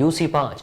UC5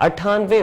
98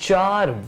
4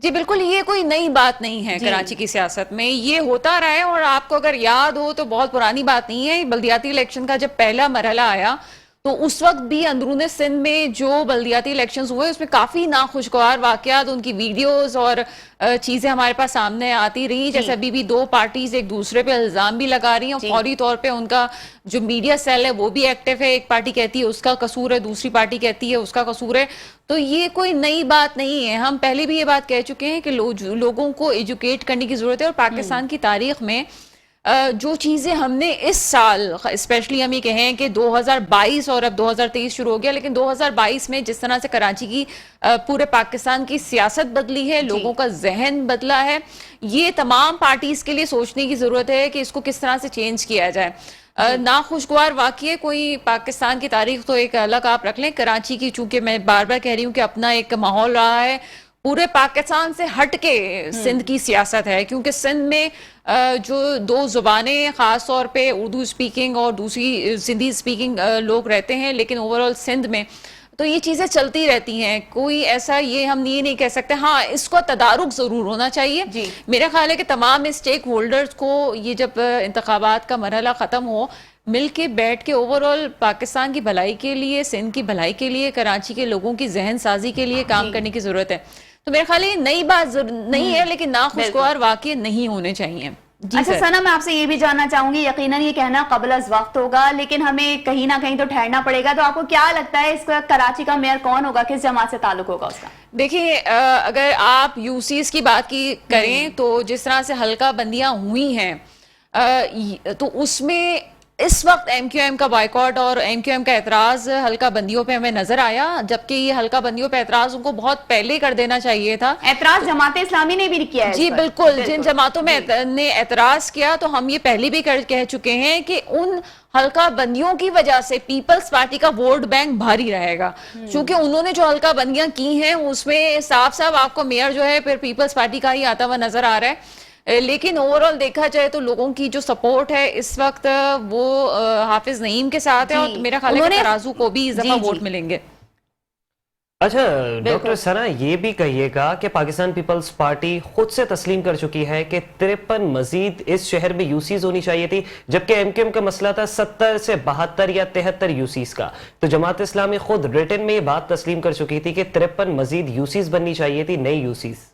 جی بالکل، یہ کوئی نئی بات نہیں ہے کراچی کی سیاست میں، یہ ہوتا رہا ہے. اور آپ کو اگر یاد ہو تو بہت پرانی بات نہیں ہے، بلدیاتی الیکشن کا جب پہلا مرحلہ آیا تو اس وقت بھی اندرون سندھ میں جو بلدیاتی الیکشنز ہوئے اس میں کافی ناخوشگوار واقعات، ان کی ویڈیوز اور چیزیں ہمارے پاس سامنے آتی رہی. جیسے ابھی بھی دو پارٹیز ایک دوسرے پہ الزام بھی لگا رہی ہیں اور فوری طور پہ ان کا جو میڈیا سیل ہے وہ بھی ایکٹیو ہے. ایک پارٹی کہتی ہے اس کا قصور ہے، دوسری پارٹی کہتی ہے اس کا قصور ہے. تو یہ کوئی نئی بات نہیں ہے، ہم پہلے بھی یہ بات کہہ چکے ہیں کہ لوگوں کو ایجوکیٹ کرنے کی ضرورت ہے. اور پاکستان کی تاریخ میں جو چیزیں ہم نے اس سال اسپیشلی ہم یہ کہیں کہ 2022 اور اب 2023 شروع ہو گیا، لیکن 2022 میں جس طرح سے کراچی کی پورے پاکستان کی سیاست بدلی ہے، لوگوں کا ذہن بدلا ہے، یہ تمام پارٹیز کے لیے سوچنے کی ضرورت ہے کہ اس کو کس طرح سے چینج کیا جائے. ناخوشگوار واقعے کوئی پاکستان کی تاریخ تو ایک الگ آپ رکھ لیں، کراچی کی چونکہ میں بار بار کہہ رہی ہوں کہ اپنا ایک ماحول رہا ہے، پورے پاکستان سے ہٹ کے سندھ کی سیاست ہے. کیونکہ سندھ میں جو دو زبانیں خاص طور پہ اردو اسپیکنگ اور دوسری سندھی اسپیکنگ لوگ رہتے ہیں، لیکن اوورآل سندھ میں تو یہ چیزیں چلتی رہتی ہیں. کوئی ایسا یہ ہم یہ نہیں کہہ سکتے. ہاں اس کو تدارک ضرور ہونا چاہیے. میرا خیال ہے کہ تمام اسٹیک ہولڈرز کو یہ جب انتخابات کا مرحلہ ختم ہو، مل کے بیٹھ کے اوورآل پاکستان کی بھلائی کے لیے، سندھ کی بھلائی کے لیے، کراچی کے لوگوں کی ذہن سازی کے لیے کام کرنے کی ضرورت ہے. تو میرے خیال ہے یہ نئی بات نہیں ہے، لیکن ناخوشگوار واقعے نہیں ہونے چاہیے. اچھا ثنا، میں آپ سے یہ بھی جاننا چاہوں گی، یقیناً یہ کہنا قبل از وقت ہوگا لیکن ہمیں کہیں نہ کہیں تو ٹھہرنا پڑے گا، تو آپ کو کیا لگتا ہے اس کا کراچی کا میئر کون ہوگا، کس جماعت سے تعلق ہوگا اس کا؟ دیکھیے اگر آپ یو سیز کی بات کریں تو جس طرح سے حلقہ بندیاں ہوئی ہیں تو اس میں اس وقت ایم کیو ایم کا بائیکاٹ اور ایم کیو ایم کا اعتراض حلقہ بندیوں پہ ہمیں نظر آیا، جبکہ یہ حلقہ بندیوں پہ اعتراض ان کو بہت پہلے کر دینا چاہیے تھا. اعتراض جماعت اسلامی نے بھی کیا ہے. جی بالکل، جن جماعتوں میں نے اعتراض کیا تو ہم یہ پہلے بھی کہہ چکے ہیں کہ ان حلقہ بندیوں کی وجہ سے پیپلز پارٹی کا ووٹ بینک بھاری رہے گا. چونکہ انہوں نے جو حلقہ بندیاں کی ہیں اس میں صاف آپ کو میئر جو ہے پھر پیپلز پارٹی کا ہی آتا ہوا نظر آ رہا ہے. لیکن اوورآل دیکھا جائے تو لوگوں کی جو سپورٹ ہے اس وقت وہ حافظ نعیم کے ساتھ ہے، اور میرا خیال ہے کہ ترازو کو بھی اس دفعہ ووٹ ملیں گے. اچھا ڈاکٹر ثنا، یہ بھی کہیے گا کہ پاکستان پیپلز پارٹی خود سے تسلیم کر چکی ہے کہ 53 مزید اس شہر میں یوسیز ہونی چاہیے تھی، جبکہ ایم کیو ایم کا مسئلہ تھا 70 سے 72 یا 73 یوسیز کا. تو جماعت اسلامی خود ریٹن میں یہ بات تسلیم کر چکی تھی کہ 53 مزید یوسیز بننی چاہیے تھی، نئی یوسیز.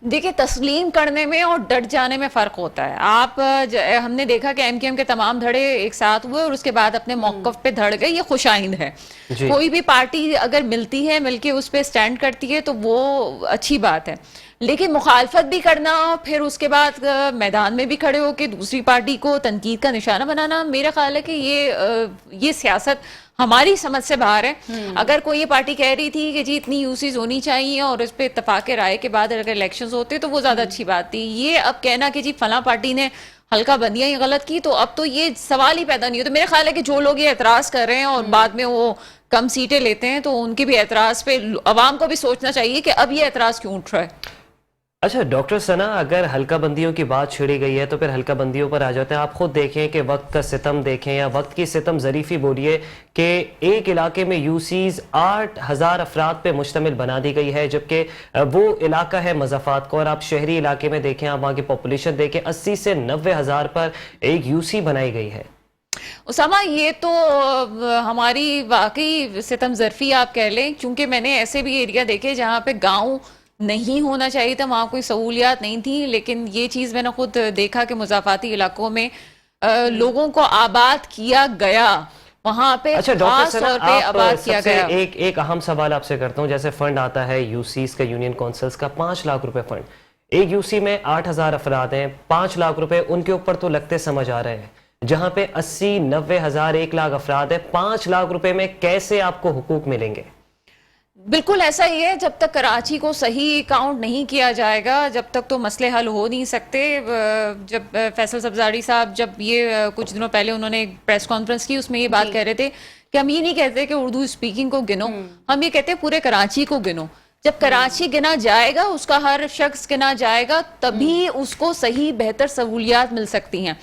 دیکھیں تسلیم کرنے میں اور ڈٹ جانے میں فرق ہوتا ہے. ہم نے دیکھا کہ ایم کیو ایم کے تمام دھڑے ایک ساتھ ہوئے اور اس کے بعد اپنے موقف پہ دھڑ گئے، یہ خوش آئند ہے. کوئی بھی پارٹی اگر ملتی ہے، مل کے اس پہ سٹینڈ کرتی ہے تو وہ اچھی بات ہے. لیکن مخالفت بھی کرنا، پھر اس کے بعد میدان میں بھی کھڑے ہو کے دوسری پارٹی کو تنقید کا نشانہ بنانا، میرا خیال ہے کہ یہ سیاست ہماری سمجھ سے باہر ہے. اگر کوئی یہ پارٹی کہہ رہی تھی کہ جی اتنی یوسیز ہونی چاہیے اور اس پہ اتفاق رائے کے بعد اگر الیکشنز ہوتے تو وہ زیادہ اچھی بات تھی. یہ اب کہنا کہ جی فلاں پارٹی نے حلقہ بندیاں ہی غلط کی، تو اب تو یہ سوال ہی پیدا نہیں ہو. تو میرا خیال ہے کہ جو لوگ یہ اعتراض کر رہے ہیں اور بعد میں وہ کم سیٹیں لیتے ہیں تو ان کے بھی اعتراض پہ عوام کو بھی سوچنا چاہیے کہ اب یہ اعتراض کیوں اٹھ رہا ہے. اچھا ڈاکٹر ثنا، اگر حلقہ بندیوں کی بات چھڑی گئی ہے تو پھر حلقہ بندیوں پر آ جاتے ہیں. آپ خود دیکھیں کہ وقت کا ستم دیکھیں یا وقت کی ستم ظریفی بولیے کہ ایک علاقے میں یوسیز 8000 افراد پہ مشتمل بنا دی گئی ہے، جبکہ وہ علاقہ ہے مضافات کو. اور آپ شہری علاقے میں دیکھیں، آپ وہاں کی پاپولیشن دیکھیں، 80 سے 90 ہزار پر ایک یوسی بنائی گئی ہے. اسامہ یہ تو ہماری واقعی ستم ظرفی آپ کہہ لیں، کیونکہ میں نے ایسے بھی ایریا دیکھے جہاں پہ گاؤں نہیں ہونا چاہیے تھا، وہاں کوئی سہولیات نہیں تھی، لیکن یہ چیز میں نے خود دیکھا کہ مضافاتی علاقوں میں لوگوں کو آباد کیا گیا، وہاں پہ خاص طور پہ آباد کیا گیا. ایک اہم سوال آپ سے کرتا ہوں، جیسے فنڈ آتا ہے یوسیز کا، یونین کونسلز کا 5 لاکھ روپے فنڈ، ایک یوسی میں 8000 افراد ہیں، 5 لاکھ روپے ان کے اوپر تو لگتے سمجھ آ رہے ہیں، جہاں پہ 80 90 ہزار 1 لاکھ افراد ہیں. 5 لاکھ روپے میں کیسے آپ کو حقوق ملیں گے؟ بالکل ایسا ہی ہے، جب تک کراچی کو صحیح کاؤنٹ نہیں کیا جائے گا جب تک تو مسئلے حل ہو نہیں سکتے. جب فیصل سبزاری صاحب جب یہ کچھ دنوں پہلے انہوں نے پریس کانفرنس کی، اس میں یہ بات کہہ رہے تھے کہ ہم یہ نہیں کہتے کہ اردو اسپیکنگ کو گنو، ہم یہ کہتے ہیں پورے کراچی کو گنو. جب کراچی گنا جائے گا، اس کا ہر شخص گنا جائے گا، تبھی اس کو صحیح بہتر سہولیات مل سکتی ہیں.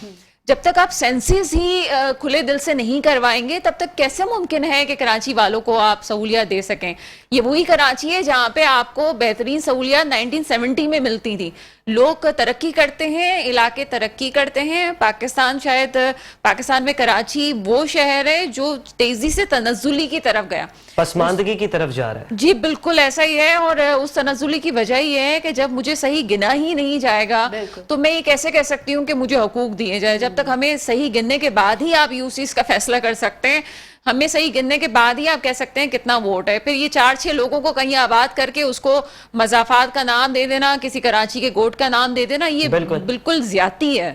جب تک آپ سینسز ہی کھلے دل سے نہیں کروائیں گے تب تک کیسے ممکن ہے کہ کراچی والوں کو آپ سہولیات دے سکیں؟ یہ وہی کراچی ہے جہاں پہ آپ کو بہترین سہولیات 1970 میں ملتی تھی. لوگ ترقی کرتے ہیں, علاقے ترقی کرتے ہیں. پاکستان میں کراچی وہ شہر ہے جو تیزی سے تنزلی کی طرف گیا, پسماندگی کی طرف جا رہا ہے. جی بالکل ایسا ہی ہے. اور اس تنزلی کی وجہ یہ ہے کہ جب مجھے صحیح گنا ہی نہیں جائے گا تو میں یہ کیسے کہہ سکتی ہوں کہ مجھے حقوق دیے جائے. جب تک ہمیں صحیح گننے کے بعد ہی آپ یوسیز کا فیصلہ کر سکتے ہیں, ہمیں صحیح گننے کے بعد ہی آپ کہہ سکتے ہیں کتنا ووٹ ہے. پھر یہ 4-6 لوگوں کو کہیں آباد کر کے اس کو مضافات کا نام دے دینا, کسی کراچی کے گوٹ کا نام دے دینا, یہ بالکل زیادتی ہے.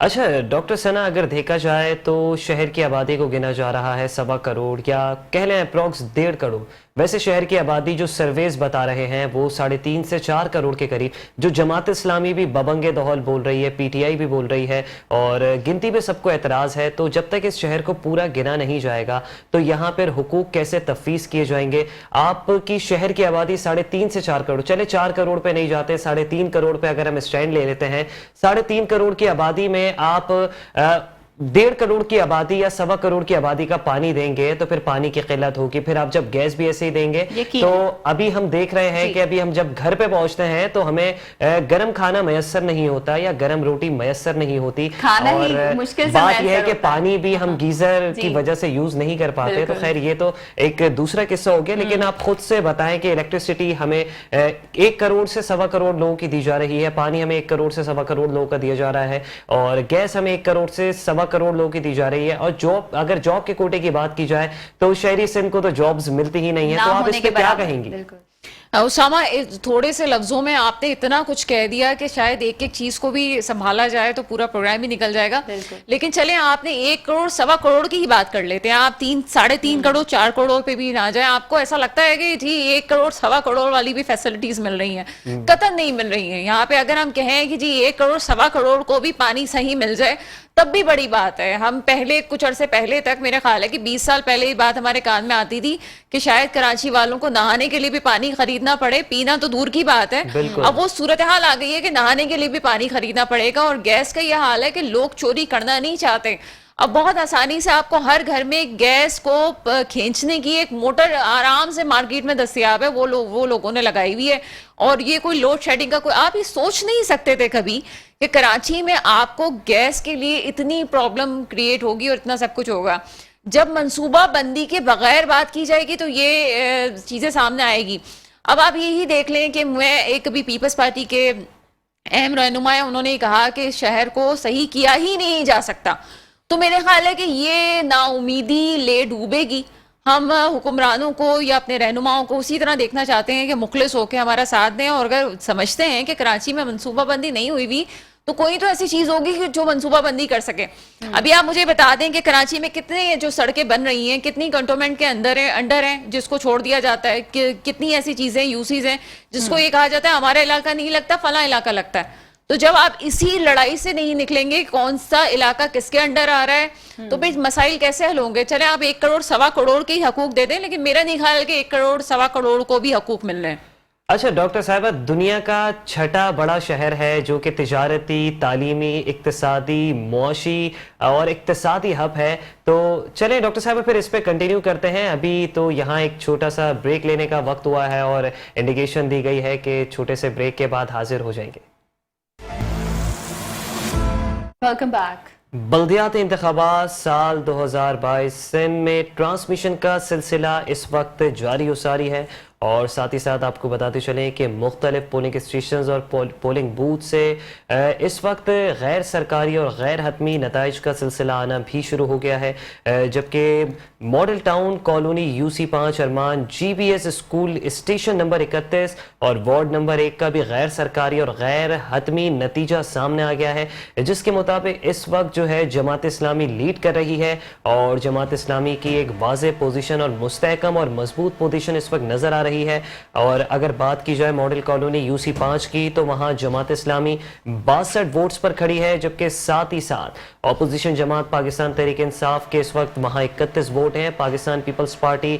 اچھا ڈاکٹر ثنا, اگر دیکھا جائے تو شہر کی آبادی کو گنا جا رہا ہے 1.25 کروڑ یا کہہ لیں اپروکس 1.5 کروڑ. ویسے شہر کی آبادی جو سرویز بتا رہے ہیں وہ 3.5 سے 4 کروڑ کے قریب, جو جماعت اسلامی بھی ببنگ دہل بول رہی ہے, پی ٹی آئی بھی بول رہی ہے, اور گنتی پہ سب کو اعتراض ہے. تو جب تک اس شہر کو پورا گنا نہیں جائے گا تو یہاں پر حقوق کیسے تفویض کیے جائیں گے؟ آپ کی شہر کی آبادی 3.5 سے 4 کروڑ, چلے 4 کروڑ پہ نہیں جاتے, 3.5 کروڑ پہ اگر ہم اسٹینڈ لے لیتے ہیں, 3.5 کروڑ کی آبادی میں آپ 1.5 کروڑ کی آبادی یا 1.25 کروڑ کی آبادی کا پانی دیں گے تو پھر پانی کی قلت ہوگی. پھر آپ جب گیس بھی ایسے ہی دیں گے تو ابھی ہم دیکھ رہے ہیں کہ ابھی ہم جب گھر پہ پہنچتے ہیں تو ہمیں گرم کھانا میسر نہیں ہوتا یا گرم روٹی میسر نہیں ہوتی, اور بات یہ ہے کہ پانی بھی ہم گیزر کی وجہ سے یوز نہیں کر پاتے. تو خیر یہ تو ایک دوسرا قصہ ہو گیا. لیکن آپ خود سے بتائیں کہ الیکٹریسٹی ہمیں 1 کروڑ سے 1.25 کروڑ لوگوں کی دی جا رہی ہے, پانی ہمیں 1 کروڑ سے 1.25 کروڑ لوگوں کا دیا جا رہا ہے, اور گیس ہمیں 1 کروڑ سے 1.25 کروڑ لوگوں کی دی جا رہی ہے. اور جاب, اگر جاب کے کوٹے کی بات کی جائے تو شہری سندھ کو تو جابز ملتی ہی نہیں ہے. تو آپ اس پہ کیا کہیں گی؟ اسامہ, تھوڑے سے لفظوں میں آپ نے اتنا کچھ کہہ دیا کہ شاید ایک ایک چیز کو بھی سنبھالا جائے تو پورا پروگرام ہی نکل جائے گا. لیکن چلیں آپ نے 1 کروڑ 1.25 کروڑ کی ہی بات کر لیتے ہیں. آپ 3.5 کروڑ 4 کروڑ پہ بھی نہ جائیں. آپ کو ایسا لگتا ہے کہ جی 1 کروڑ 1.25 کروڑ والی بھی فیسلٹیز مل رہی ہیں؟ قطعاً نہیں مل رہی ہیں. یہاں پہ اگر ہم کہیں کہ جی 1 کروڑ 1.25 کروڑ کو بھی پانی صحیح مل جائے تب بھی بڑی بات ہے. ہم پہلے کچھ عرصے پہلے تک, میرا خیال ہے کہ 20 سال پہلے یہ بات ہمارے کان میں آتی تھی کہ شاید کراچی والوں کو نہانے کے لیے بھی پانی خریدنا پڑے, پینا تو دور کی بات ہے. اب وہ صورتحال آ گئی ہے کہ نہانے کے لیے بھی پانی خریدنا پڑے گا. اور گیس کا یہ حال ہے کہ لوگ چوری کرنا نہیں چاہتے. اب بہت آسانی سے آپ کو ہر گھر میں گیس کو کھینچنے کی ایک موٹر آرام سے مارکیٹ میں دستیاب ہے, وہ لوگوں نے لگائی ہوئی ہے. اور یہ کوئی لوڈ شیڈنگ کا کوئی, آپ یہ سوچ نہیں سکتے تھے کبھی کہ کراچی میں آپ کو گیس کے لیے اتنی پرابلم کریٹ ہوگی اور اتنا سب کچھ ہوگا. جب منصوبہ بندی کے بغیر بات کی جائے گی تو یہ چیزیں سامنے آئے گی. اب آپ یہی دیکھ لیں کہ میں ایک بھی پیپلز پارٹی کے اہم رہنما ہیں, انہوں نے کہا کہ شہر کو صحیح کیا ہی نہیں جا سکتا. تو میرے خیال ہے کہ یہ نا امیدی لے ڈوبے گی. ہم حکمرانوں کو یا اپنے رہنماؤں کو اسی طرح دیکھنا چاہتے ہیں کہ مخلص ہو کے ہمارا ساتھ دیں, اور اگر سمجھتے ہیں کہ کراچی میں منصوبہ بندی نہیں ہوئی بھی تو کوئی تو ایسی چیز ہوگی جو منصوبہ بندی کر سکے. ابھی آپ مجھے بتا دیں کہ کراچی میں کتنے جو سڑکیں بن رہی ہیں, کتنی کنٹونمنٹ کے انڈر ہیں جس کو چھوڑ دیا جاتا ہے, کتنی ایسی چیزیں یوسیز ہیں جس کو یہ کہا جاتا ہے ہمارا علاقہ نہیں لگتا, فلاں علاقہ لگتا ہے. تو جب آپ اسی لڑائی سے نہیں نکلیں گے کون سا علاقہ کس کے انڈر آ رہا ہے تو پھر مسائل کیسے حل ہوں گے؟ چلیں آپ 1 کروڑ 1.25 کروڑ کے ہی حقوق دے دیں, لیکن میرا نہیں خیال کہ 1 کروڑ 1.25 کروڑ کو بھی حقوق مل رہے ہیں. اچھا ڈاکٹر صاحبہ, دنیا کا 6ٹھا بڑا شہر ہے جو کہ تجارتی, تعلیمی, اقتصادی, معاشی اور اقتصادی ہب ہے. تو چلیں ڈاکٹر صاحبہ پھر اس پہ کنٹینیو کرتے ہیں. ابھی تو یہاں ایک چھوٹا سا بریک لینے کا وقت ہوا ہے اور انڈیکیشن دی گئی ہے کہ چھوٹے سے بریک کے بعد حاضر ہو جائیں گے. Welcome back. بلدیاتی انتخابات سال 2022 سندھ میں ٹرانسمیشن کا سلسلہ اس وقت جاری و ساری ہے, اور ساتھ ہی ساتھ آپ کو بتاتے چلیں کہ مختلف پولنگ اسٹیشنز اور پولنگ بوتھ سے اس وقت غیر سرکاری اور غیر حتمی نتائج کا سلسلہ آنا بھی شروع ہو گیا ہے. جبکہ ماڈل ٹاؤن کالونی UC5 ارمان GBS اسکول اسٹیشن نمبر 31 اور وارڈ نمبر 1 کا بھی غیر سرکاری اور غیر حتمی نتیجہ سامنے آ گیا ہے, جس کے مطابق اس وقت جو ہے جماعت اسلامی لیڈ کر رہی ہے, اور جماعت اسلامی کی ایک واضح پوزیشن اور مستحکم اور مضبوط پوزیشن اس وقت نظر آ رہی ہے. اور اگر بات کی جائے ماڈل کالونی UC5 کی تو وہاں جماعت اسلامی 62 ووٹس پر کھڑی ہے, جبکہ ساتھ ہی ساتھ اپوزیشن جماعت پاکستان تحریک انصاف کے اس وقت وہاں 31 ووٹ ہیں. پاکستان پیپلز پارٹی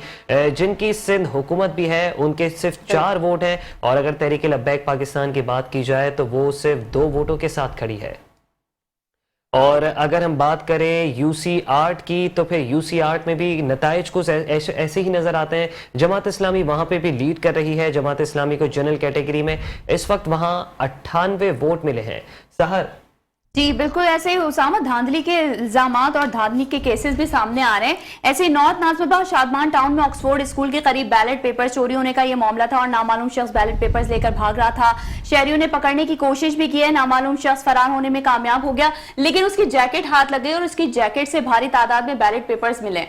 جن کی سندھ حکومت بھی ہے ان کے صرف 4 ووٹ ہیں, اور اگر تحریک لبیک پاکستان کی بات کی جائے تو وہ صرف 2 ووٹوں کے ساتھ کھڑی ہے. اور اگر ہم بات کریں UC8 کی تو پھر UC8 میں بھی نتائج کچھ ایسے ہی نظر آتے ہیں. جماعت اسلامی وہاں پہ بھی لیڈ کر رہی ہے. جماعت اسلامی کو جنرل کیٹیگری میں اس وقت وہاں 98 ووٹ ملے ہیں. سحر جی بالکل ایسے ہی اسامہ دھاندلی کے الزامات اور دھاندلی کے کیسز بھی سامنے آ رہے ہیں. ایسے ہی نارتھ نازم آباد شادمان ٹاؤن میں آکسفورڈ اسکول کے قریب بیلٹ پیپر چوری ہونے کا یہ معاملہ تھا اور نامعلوم شخص بیلٹ پیپرز لے کر بھاگ رہا تھا. شہریوں نے پکڑنے کی کوشش بھی کی ہے. نامعلوم شخص فرار ہونے میں کامیاب ہو گیا لیکن اس کی جیکٹ ہاتھ لگ گئی اور اس کی جیکٹ سے بھاری تعداد میں بیلٹ پیپرز ملے.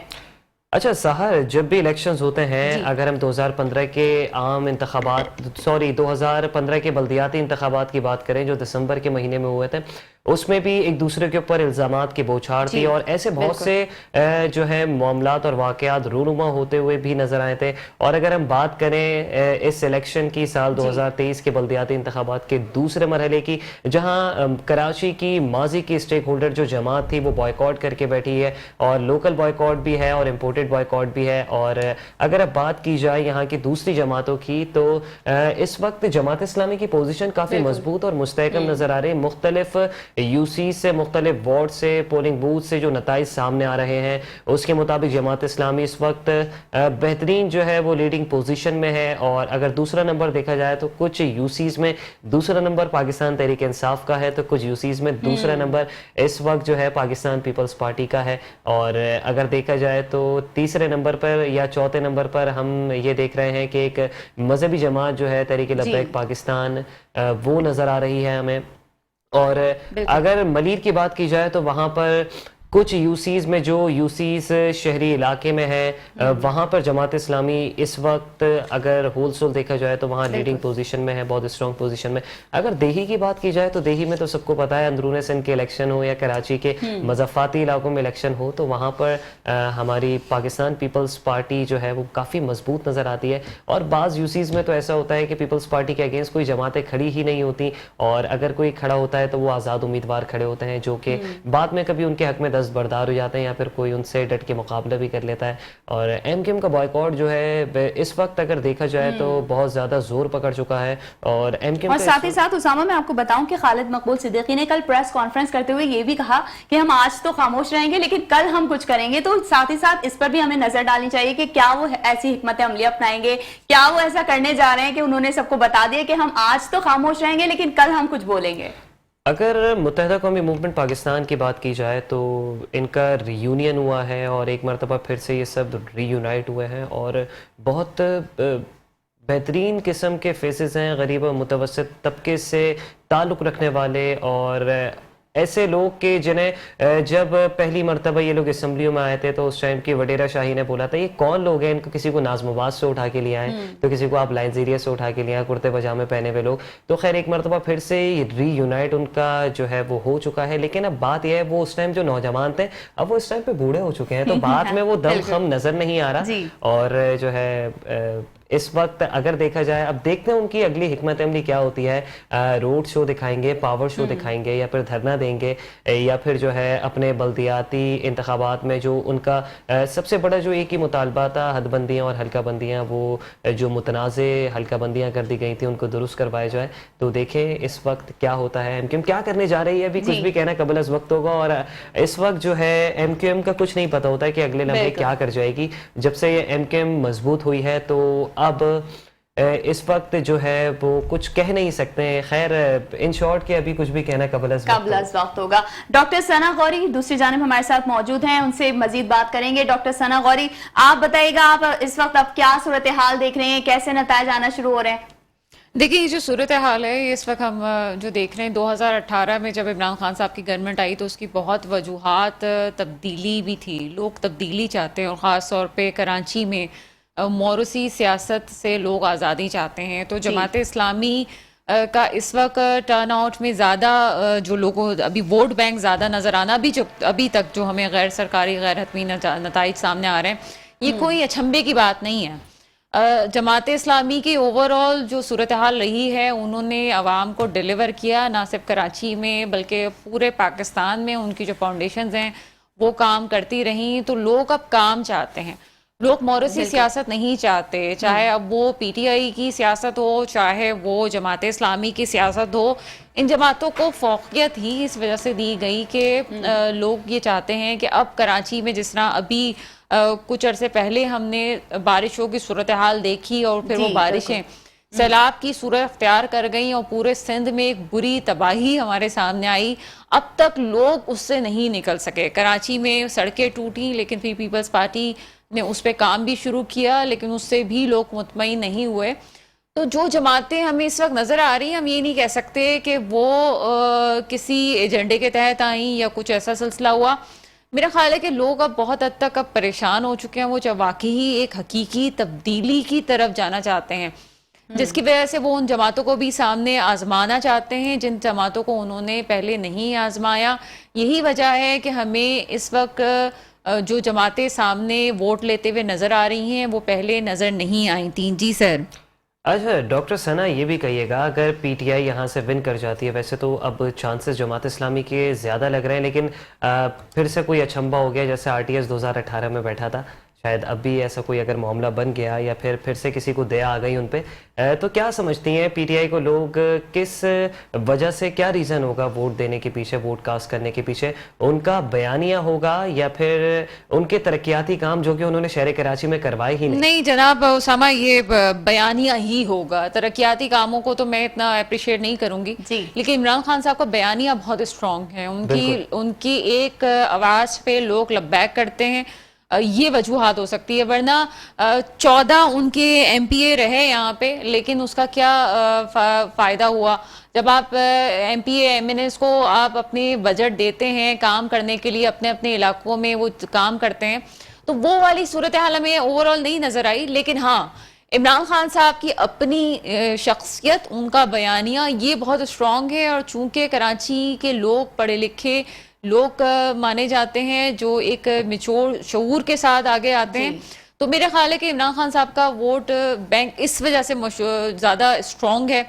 اچھا سحر، جب بھی الیکشنز ہوتے ہیں اگر ہم 2015 کے عام انتخابات 2015 کے بلدیاتی انتخابات کی بات کریں جو دسمبر کے مہینے میں ہوئے تھے، اس میں بھی ایک دوسرے کے اوپر الزامات کی بوچھار تھی اور ایسے بہت سے جو ہے معاملات اور واقعات رونما ہوتے ہوئے بھی نظر آئے تھے. اور اگر ہم بات کریں اس الیکشن کی سال 2023 کے بلدیاتی انتخابات کے دوسرے مرحلے کی، جہاں کراچی کی ماضی کی اسٹیک ہولڈر جو جماعت تھی وہ بائیکاٹ کر کے بیٹھی ہے اور لوکل بائیکاٹ بھی ہے اور امپورٹڈ بائیکاٹ بھی ہے. اور اگر اب بات کی جائے یہاں کی دوسری جماعتوں کی تو اس وقت جماعت اسلامی کی پوزیشن کافی مضبوط اور مستحکم نظر آ رہی ہے. مختلف UC سے، مختلف وارڈ سے، پولنگ بوتھ سے جو نتائج سامنے آ رہے ہیں اس کے مطابق جماعت اسلامی اس وقت بہترین جو ہے وہ لیڈنگ پوزیشن میں ہے. اور اگر دوسرا نمبر دیکھا جائے تو کچھ UCs میں دوسرا نمبر پاکستان تحریک انصاف کا ہے تو کچھ UCs میں دوسرا نمبر اس وقت جو ہے پاکستان پیپلز پارٹی کا ہے. اور اگر دیکھا جائے تو تیسرے نمبر پر یا چوتھے نمبر پر ہم یہ دیکھ رہے ہیں کہ ایک مذہبی جماعت جو ہے تحریک لبیک پاکستان وہ نظر آ رہی ہے ہمیں. اور اگر ملیر کی بات کی جائے تو وہاں پر کچھ UCs میں جو UCs شہری علاقے میں ہے وہاں پر جماعت اسلامی اس وقت اگر ہول سول دیکھا جائے تو وہاں لیڈنگ پوزیشن میں ہے، بہت اسٹرانگ پوزیشن میں. اگر دیہی کی بات کی جائے تو دیہی میں تو سب کو پتا ہے اندرون سندھ کے الیکشن ہو یا کراچی کے مضافاتی علاقوں میں الیکشن ہو تو وہاں پر ہماری پاکستان پیپلز پارٹی جو ہے وہ کافی مضبوط نظر آتی ہے. اور بعض UCs میں تو ایسا ہوتا ہے کہ پیپلز پارٹی کے اگینسٹ کوئی جماعتیں کھڑی ہی نہیں ہوتی اور اگر کوئی کھڑا ہوتا ہے تو وہ آزاد امیدوار کھڑے ہوتے ہیں جو کہ بعد میں کبھی ان کے حق میں دست بردار ہو جاتے ہیں یا پھر کوئی ان سے ڈٹ کے مقابلہ بھی کر لیتا ہے. اور MKM کا بائیکاٹ جو ہے اس وقت اگر دیکھا جائے تو بہت زیادہ زور پکڑ چکا ہے. اور MKM اور ساتھ ہی ساتھ اسامہ میں آپ کو بتاؤں کہ خالد مقبول صدیقی نے کل پریس کانفرنس کرتے ہوئے یہ بھی کہا کہ ہم آج تو خاموش رہیں گے لیکن کل ہم کچھ کریں گے. تو ساتھ ہی ساتھ اس پر بھی ہمیں نظر ڈالنی چاہیے کہ کیا وہ ایسی حکمت عملی اپنائیں گے، کیا وہ ایسا کرنے جا رہے ہیں کہ انہوں نے سب کو بتا دیا کہ ہم آج تو خاموش رہیں گے لیکن کل ہم کچھ بولیں گے. اگر متحدہ قومی موومنٹ پاکستان کی بات کی جائے تو ان کا ری یونین ہوا ہے اور ایک مرتبہ پھر سے یہ سب ری یونائٹ ہوئے ہیں اور بہت بہترین قسم کے فیسز ہیں غریب و متوسط طبقے سے تعلق رکھنے والے اور ایسے لوگ کہ جنہیں جب پہلی مرتبہ یہ لوگ اسمبلیوں میں آئے تھے تو اس ٹائم کی وڈیرا شاہی نے بولا تھا یہ کون لوگ ہیں، ان کو کسی کو نازم آباد سے اٹھا کے لے آئے تو کسی کو آپ لائنز ایریا سے اٹھا کے لے آئے، کرتے پجامے پہنے ہوئے لوگ. تو خیر ایک مرتبہ پھر سے ری یونائٹ ان کا جو ہے وہ ہو چکا ہے. لیکن اب بات یہ ہے وہ اس ٹائم جو نوجوان تھے اب وہ اس ٹائم پہ بوڑھے ہو چکے ہیں تو بات میں وہ دم خم نظر نہیں آ رہا. اور جو ہے اس وقت اگر دیکھا جائے اب دیکھتے ہیں ان کی اگلی حکمت عملی کیا ہوتی ہے. روڈ شو دکھائیں گے، پاور شو دکھائیں گے یا پھر دھرنا دیں گے یا پھر جو ہے اپنے بلدیاتی انتخابات میں جو ان کا سب سے بڑا جو ایک ہی مطالبہ تھا حد بندیاں اور حلقہ بندیاں وہ جو متنازع حلقہ بندیاں کر دی گئی تھیں ان کو درست کروائے جائے. تو دیکھیں اس وقت کیا ہوتا ہے. MKM کیا کرنے جا رہی ہے ابھی کچھ بھی کہنا قبل از وقت ہوگا اور اس وقت جو ہے MKM کا کچھ نہیں پتا ہوتا ہے کہ اگلے لمحے کیا کر جائے گی. جب سے یہ MKM مضبوط ہوئی ہے تو اب اس وقت جو ہے وہ کچھ کہہ نہیں سکتے. خیر ان شارٹ کہ ابھی کچھ بھی کہنا قبل از وقت ہوگا. ڈاکٹر ثنا غوری دوسری جانب ہمارے ساتھ موجود ہیں، ان سے مزید بات کریں گے. ڈاکٹر ثنا غوری آپ بتائیے گا آپ اس وقت اب کیا صورتحال دیکھ رہے ہیں، کیسے نتائج آنا شروع ہو رہے ہیں؟ دیکھیں یہ جو صورتحال ہے اس وقت ہم جو دیکھ رہے ہیں 2018 میں جب عمران خان صاحب کی گورنمنٹ آئی تو اس کی بہت وجوہات تبدیلی بھی تھی. لوگ تبدیلی چاہتے ہیں اور خاص طور پہ کراچی میں موروثی سیاست سے لوگ آزادی چاہتے ہیں. تو جماعت اسلامی کا اس وقت ٹرن آؤٹ میں زیادہ جو لوگوں ابھی ووٹ بینک زیادہ نظر آنا ابھی تک جو ہمیں غیر سرکاری غیر حتمی نتائج سامنے آ رہے ہیں یہ کوئی اچھمبے کی بات نہیں ہے. جماعت اسلامی کی اوور آل جو صورتحال رہی ہے انہوں نے عوام کو ڈیلیور کیا، نہ صرف کراچی میں بلکہ پورے پاکستان میں ان کی جو فاؤنڈیشنز ہیں وہ کام کرتی رہیں. تو لوگ اب کام چاہتے ہیں. لوگ موروثی سیاست نہیں چاہتے، چاہے اب وہ پی ٹی آئی کی سیاست ہو، چاہے وہ جماعت اسلامی کی سیاست ہو. ان جماعتوں کو فوقیت ہی اس وجہ سے دی گئی کہ لوگ یہ چاہتے ہیں کہ اب کراچی میں جس طرح ابھی کچھ عرصے پہلے ہم نے بارشوں کی صورتحال دیکھی اور پھر وہ بارشیں سیلاب کی صورت اختیار کر گئیں اور پورے سندھ میں ایک بری تباہی ہمارے سامنے آئی، اب تک لوگ اس سے نہیں نکل سکے. کراچی میں سڑکیں ٹوٹیں لیکن پھر پیپلز پارٹی نے اس پہ کام بھی شروع کیا، لیکن اس سے بھی لوگ مطمئن نہیں ہوئے. تو جو جماعتیں ہمیں اس وقت نظر آ رہی ہیں، ہم یہ نہیں کہہ سکتے کہ وہ کسی ایجنڈے کے تحت آئیں یا کچھ ایسا سلسلہ ہوا. میرا خیال ہے کہ لوگ اب بہت حد تک اب پریشان ہو چکے ہیں، وہ واقعی ایک حقیقی تبدیلی کی طرف جانا چاہتے ہیں، جس کی وجہ سے وہ ان جماعتوں کو بھی سامنے آزمانا چاہتے ہیں جن جماعتوں کو انہوں نے پہلے نہیں آزمایا. یہی وجہ ہے کہ ہمیں اس وقت جو جماعتیں سامنے ووٹ لیتے ہوئے نظر آ رہی ہیں وہ پہلے نظر نہیں آئی تھیں. جی سر. اچھا ڈاکٹر ثنا، یہ بھی کہیے گا اگر پی ٹی آئی یہاں سے ون کر جاتی ہے، ویسے تو اب چانسز جماعت اسلامی کے زیادہ لگ رہے ہیں، لیکن پھر سے کوئی اچھمبا ہو گیا جیسے آر ٹی ایس 2018 میں بیٹھا تھا، شاید اب بھی ایسا کوئی اگر معاملہ بن گیا یا پھر سے کسی کو دیا آ گئی ان پہ، تو کیا سمجھتی ہیں پی ٹی آئی کو لوگ کس وجہ سے، کیا ریزن ہوگا ووٹ دینے کے پیچھے، ووٹ کاسٹ کرنے کے پیچھے؟ ان کا بیانیہ ہوگا یا پھر ان کے ترقیاتی کام جو کہ انہوں نے شہر کراچی میں کروائے ہی نہیں؟ نہیں جناب اسامہ، یہ بیانیہ ہی ہوگا. ترقیاتی کاموں کو تو میں اتنا اپریشیٹ نہیں کروں گی، لیکن عمران خان صاحب کا بیانیہ بہت اسٹرانگ ہے. ان کی ایک آواز پہ لوگ لبیک کرتے ہیں. یہ وجوہات ہو سکتی ہے، ورنہ 14 ان کے ایم پی اے رہے یہاں پہ، لیکن اس کا کیا فائدہ ہوا؟ جب آپ M P A M N S کو آپ اپنے بجٹ دیتے ہیں کام کرنے کے لیے، اپنے اپنے علاقوں میں وہ کام کرتے ہیں، تو وہ والی صورتحال ہمیں اوور آل نہیں نظر آئی. لیکن ہاں، عمران خان صاحب کی اپنی شخصیت، ان کا بیانیہ یہ بہت اسٹرانگ ہے. اور چونکہ کراچی کے لوگ پڑھے لکھے لوگ مانے جاتے ہیں جو ایک میچور شعور کے ساتھ آگے آتے ہیں، تو میرے خیال ہے کہ عمران خان صاحب کا ووٹ بینک اس وجہ سے زیادہ اسٹرانگ ہے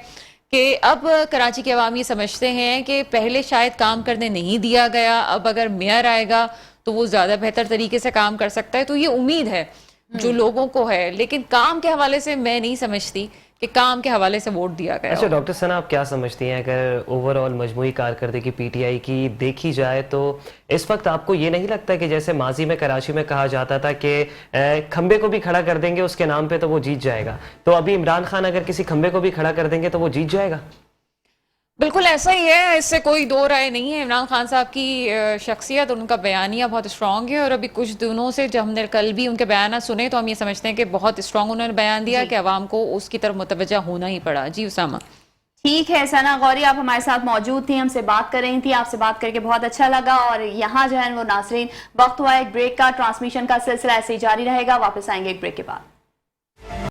کہ اب کراچی کے عوام یہ سمجھتے ہیں کہ پہلے شاید کام کرنے نہیں دیا گیا، اب اگر میئر آئے گا تو وہ زیادہ بہتر طریقے سے کام کر سکتا ہے. تو یہ امید ہے جو لوگوں کو ہے، لیکن کام کے حوالے سے میں نہیں سمجھتی کہ کام کے حوالے سے ووٹ دیا گیا. اچھا ڈاکٹر ثنا، آپ کیا سمجھتی ہیں اگر اوور آل مجموعی کارکردگی پی ٹی آئی کی دیکھی جائے تو اس وقت آپ کو یہ نہیں لگتا کہ جیسے ماضی میں کراچی میں کہا جاتا تھا کہ کھمبے کو بھی کھڑا کر دیں گے اس کے نام پہ تو وہ جیت جائے گا، تو ابھی عمران خان اگر کسی کھمبے کو بھی کھڑا کر دیں گے تو وہ جیت جائے گا؟ بالکل ایسا ہی ہے، اس سے کوئی دو رائے نہیں ہے. عمران خان صاحب کی شخصیت، ان کا بیانیہ بہت اسٹرانگ ہے، اور ابھی کچھ دنوں سے جب ہم نے کل بھی ان کے بیانات سنے تو ہم یہ سمجھتے ہیں کہ بہت اسٹرانگ انہوں نے بیان دیا کہ عوام کو اس کی طرف متوجہ ہونا ہی پڑا. جی اسامہ. ٹھیک ہے ثنا غوری، آپ ہمارے ساتھ موجود تھیں، ہم سے بات کر رہی تھیں، آپ سے بات کر کے بہت اچھا لگا. اور یہاں جو ہے وہ ناظرین، وقت ہوا ایک بریک کا، ٹرانسمیشن کا سلسلہ ایسے ہی جاری رہے گا. واپس آئیں گے ایک بریک کے بعد.